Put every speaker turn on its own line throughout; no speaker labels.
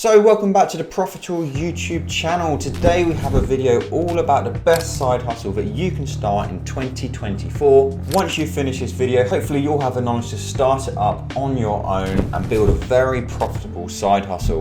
So welcome back to the Profitl YouTube channel. Today we have a video all about the best side hustle that you can start in 2024. Once you finish this video, hopefully you'll have the knowledge to start it up on your own and build a very profitable side hustle.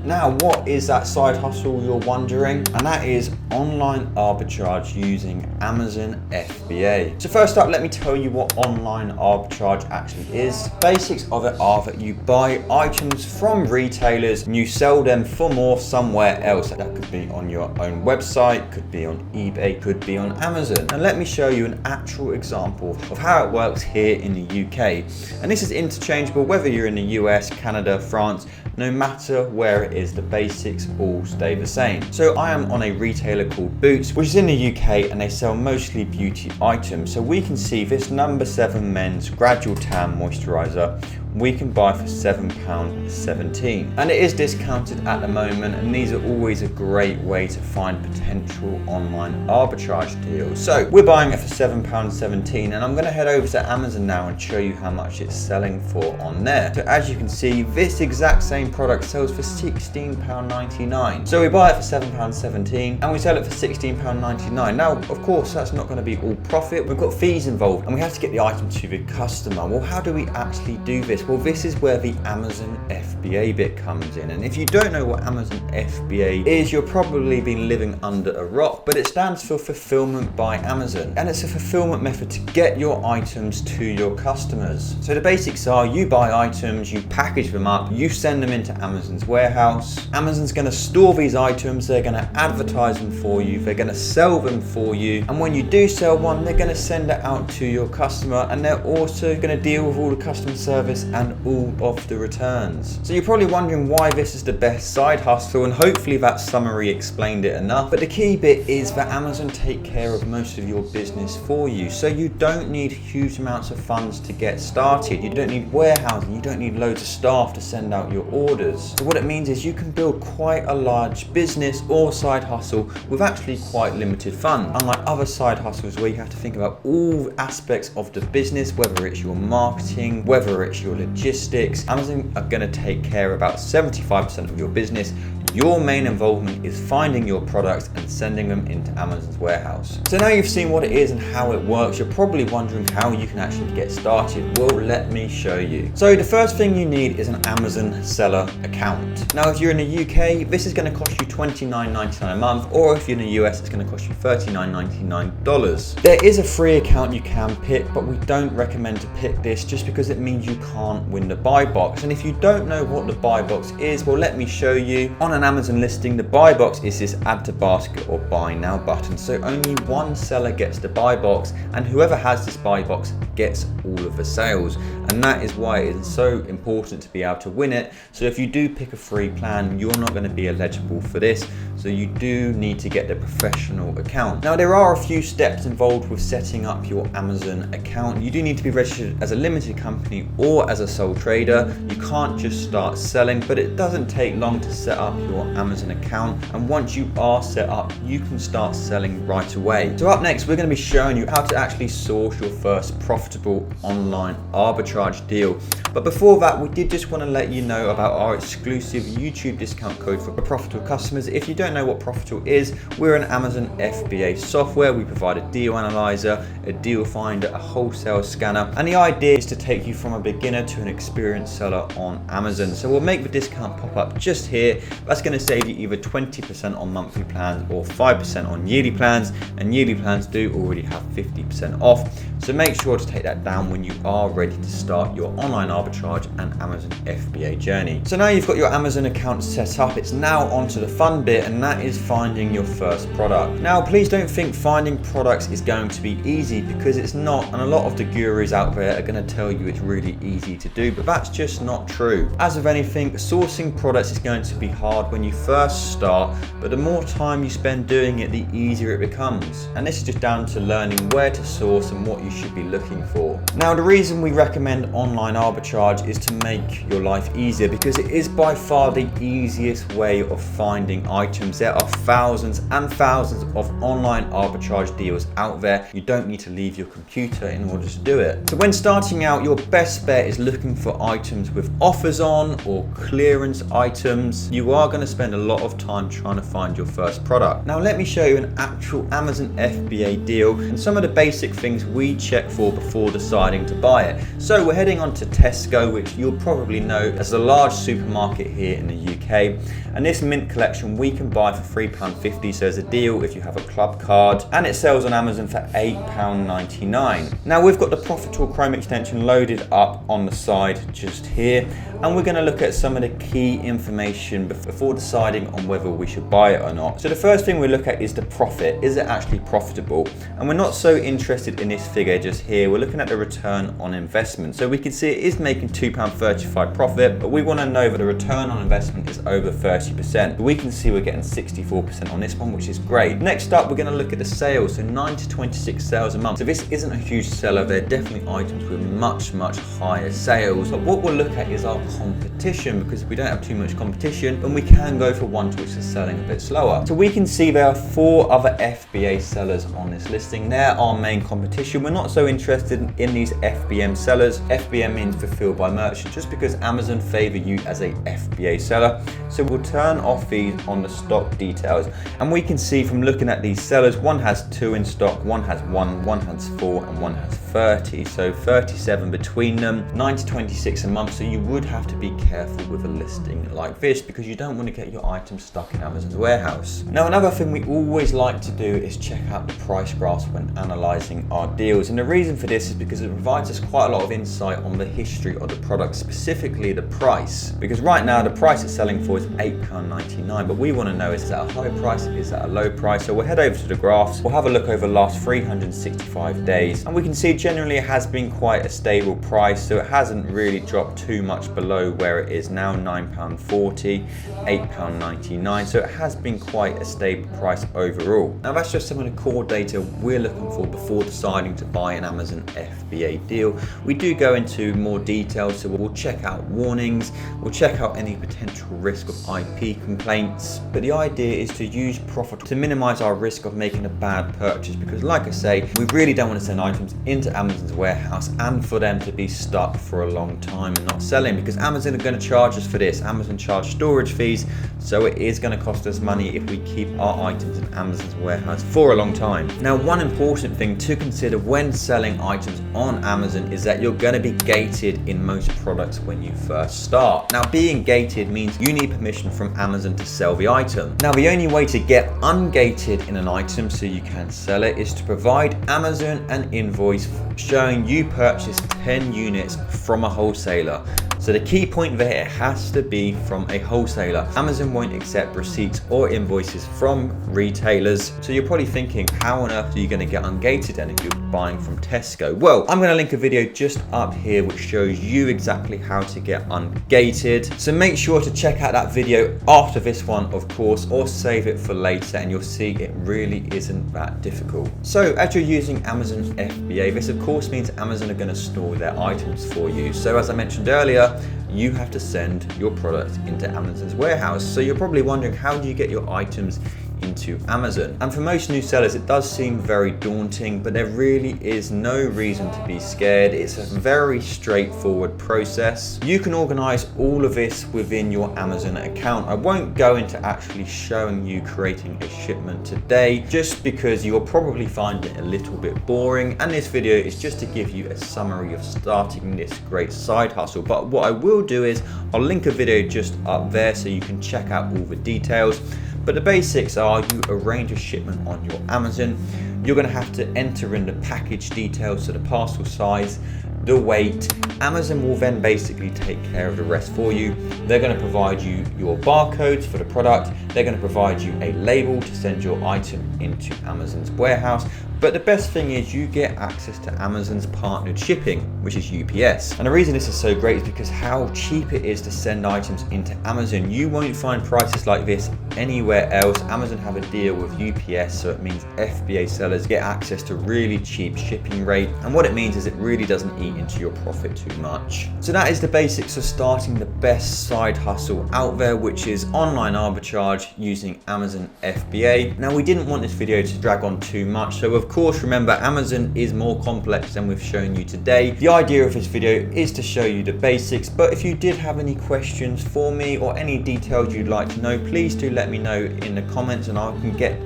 Now, what is that side hustle, you're wondering? And that is online arbitrage using Amazon FBA. So first up, let me tell you what online arbitrage actually is. Basics of it are that you buy items from retailers and you sell them for more somewhere else. That could be on your own website, could be on eBay, could be on Amazon. And let me show you an actual example of how it works here in the UK. And this is interchangeable whether you're in the US, Canada, France, no matter where it is, the basics all stay the same. So I am on a retailer called Boots, which is in the UK, and they sell mostly beauty items. So we can see this number 7 men's gradual tan moisturizer we can buy for £7.17, and it is discounted at the moment, and these are always a great way to find potential online arbitrage deals. So we're buying it for £7.17, and I'm going to head over to Amazon now and show you how much it's selling for on there. So as you can see, this exact same product sells for £16.99. So we buy it for £7.17 and we sell it for £16.99. Now, of course, that's not going to be all profit. We've got fees involved and we have to get the item to the customer. Well, how do we actually do this? Well, this is where the Amazon FBA bit comes in. And if you don't know what Amazon FBA is, you've probably been living under a rock, but it stands for Fulfillment by Amazon. And it's a fulfillment method to get your items to your customers. So the basics are you buy items, you package them up, you send them into Amazon's warehouse. Amazon's going to store these items, they're going to advertise them for you, they're going to sell them for you. And when you do sell one, they're going to send it out to your customer, and they're also going to deal with all the customer service and all of the returns. So you're probably wondering why this is the best side hustle, and hopefully that summary explained it enough. But the key bit is that Amazon take care of most of your business for you. So you don't need huge amounts of funds to get started. You don't need warehousing, you don't need loads of staff to send out your orders. So what it means is you can build quite a large business or side hustle with actually quite limited funds. Unlike other side hustles where you have to think about all aspects of the business, whether it's your marketing, whether it's your logistics, Amazon are going to take care of about 75% of your business. Your main involvement is finding your products and sending them into Amazon's warehouse. So now you've seen what it is and how it works, you're probably wondering how you can actually get started. Well, let me show you. So the first thing you need is an Amazon seller account. Now, if you're in the UK, this is going to cost you $29.99 a month, or if you're in the US, it's going to cost you $39.99. There is a free account you can pick, but we don't recommend to pick this just because it means you can't win the buy box. And if you don't know what the buy box is, well, let me show you. On an Amazon listing, the buy box is this add to basket or buy now button. So only one seller gets the buy box, and whoever has this buy box gets all of the sales. And that is why it is so important to be able to win it. So if you do pick a free plan, you're not going to be eligible for this. So you do need to get the professional account. Now, there are a few steps involved with setting up your Amazon account. You do need to be registered as a limited company or as a sole trader. You can't just start selling, but it doesn't take long to set up your Amazon account. And once you are set up, you can start selling right away. So up next, we're going to be showing you how to actually source your first profitable online arbitrage deal. But before that, we did just want to let you know about our exclusive YouTube discount code for Profitl customers. If you don't know what Profitl is, we're an Amazon FBA software. We provide a deal analyzer, a DealFinder, a wholesale scanner, and the idea is to take you from a beginner to an experienced seller on Amazon. So we'll make the discount pop up just here. That's going to save you either 20% on monthly plans or 5% on yearly plans, and yearly plans do already have 50% off. So make sure to take that down when you are ready to start your online arbitrage and Amazon FBA journey. So now you've got your Amazon account set up, it's now onto the fun bit, and that is finding your first product. Now, please don't think finding products is going to be easy, because it's not, and a lot of the gurus out there are going to tell you it's really easy to do, but that's just not true. As with anything, sourcing products is going to be hard when you first start, but the more time you spend doing it, the easier it becomes. And this is just down to learning where to source and what you should be looking for. Now, the reason we recommend online arbitrage is to make your life easier, because it is by far the easiest way of finding items. items. There are thousands and thousands of online arbitrage deals out there. You don't need to leave your computer in order to do it. So when starting out, your best bet is looking for items with offers on or clearance items. You are going to spend a lot of time trying to find your first product. Now let me show you an actual Amazon FBA deal and some of the basic things we check for before deciding to buy it. So we're heading on to Tesco, which you'll probably know as the large supermarket here in the UK. And this mint collection we can buy for £3.50, so there's a deal if you have a club card, and it sells on Amazon for £8.99. Now we've got the Profitl Chrome extension loaded up on the side just here, and we're going to look at some of the key information before deciding on whether we should buy it or not. So the first thing we look at is the profit. Is it actually profitable? And we're not so interested in this figure just here. We're looking at the return on investment. So we can see it is making £2.35 profit, but we want to know that the return on investment is over 30%. We can see we're getting 64% on this one, which is great. Next up, we're going to look at the sales. So 9 to 26 sales a month. So this isn't a huge seller. There are definitely items with much higher sales. But what we'll look at is our competition, because if we don't have too much competition, then we can go for ones which are selling a bit slower. So we can see there are 4 other FBA sellers on this listing. They're our main competition. We're not so interested in these FBM sellers. FBM means fulfilled by merchant, just because Amazon favor you as a FBA seller. So we'll turn off these on the stock details, and we can see from looking at these sellers, one has 2 in stock, one has 1, one has 4, and one has 30, so 37 between them. 9 to 26 a month, so you would have to be careful with a listing like this because you don't want to get your items stuck in Amazon's warehouse. Now another thing we always like to do is check out the price graphs when analysing our deals, and the reason for this is because it provides us quite a lot of insight on the history of the product, specifically the price, because right now the price it's selling for is £8.99, but we want to know, is that a high price, is that a low price? So we'll head over to the graphs, we'll have a look over the last 365 days, and we can see generally it has been quite a stable price, so it hasn't really dropped too much below where it is now, £9.40, £8.99, so it has been quite a stable price overall. Now that's just some of the core data we're looking for before deciding to buy an Amazon FBA deal. We do go into more detail, so we'll check out warnings, we'll check out any potential risk of IP complaints, but the idea is to use Profitl to minimize our risk of making a bad purchase, because like I say, we really don't want to send items into Amazon's warehouse and for them to be stuck for a long time and not selling, because Amazon are going to charge us for this. Amazon charge storage fees, so it is going to cost us money if we keep our items in Amazon's warehouse for a long time. Now one important thing to consider when selling items on Amazon is that you're going to be gated in most products when you first start. Now being gated means you need permission from Amazon to sell the item. Now the only way to get ungated in an item so you can sell it is to provide Amazon an invoice showing you purchased 10 units from a wholesaler. So the key point there, it has to be from a wholesaler. Amazon won't accept receipts or invoices from retailers. So you're probably thinking, how on earth are you going to get ungated then if you're buying from Tesco? Well, I'm going to link a video just up here which shows you exactly how to get ungated. So make sure to check out that video after this one, of course, or save it for later, and you'll see it really isn't that difficult. So as you're using Amazon FBA, this of course means Amazon are going to store their items for you. So as I mentioned earlier, you have to send your product into Amazon's warehouse. So you're probably wondering, how do you get your items into Amazon? And for most new sellers, it does seem very daunting, but there really is no reason to be scared. It's a very straightforward process. You can organize all of this within your Amazon account. I won't go into actually showing you creating a shipment today, just because you'll probably find it a little bit boring. And this video is just to give you a summary of starting this great side hustle. But what I will do is I'll link a video just up there so you can check out all the details. But the basics are, you arrange a shipment on your Amazon. You're going to have to enter in the package details, so the parcel size, the weight. Amazon will then basically take care of the rest for you. They're going to provide you your barcodes for the product. They're going to provide you a label to send your item into Amazon's warehouse. But the best thing is you get access to Amazon's partnered shipping, which is UPS. And the reason this is so great is because how cheap it is to send items into Amazon. You won't find prices like this anywhere else. Amazon have a deal with UPS, so it means FBA sellers get access to really cheap shipping rate. And what it means is it really doesn't eat into your profit too much. So that is the basics of starting the best side hustle out there, which is online arbitrage. arbitrage using Amazon FBA. Now, we didn't want this video to drag on too much, so of course, remember, Amazon is more complex than we've shown you today. The idea of this video is to show you the basics, but if you did have any questions for me or any details you'd like to know, please do let me know in the comments and I can get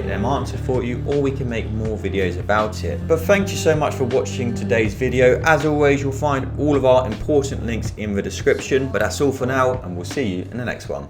them answered for you, or we can make more videos about it. But thank you so much for watching today's video. As always, you'll find all of our important links in the description, but that's all for now, and we'll see you in the next one.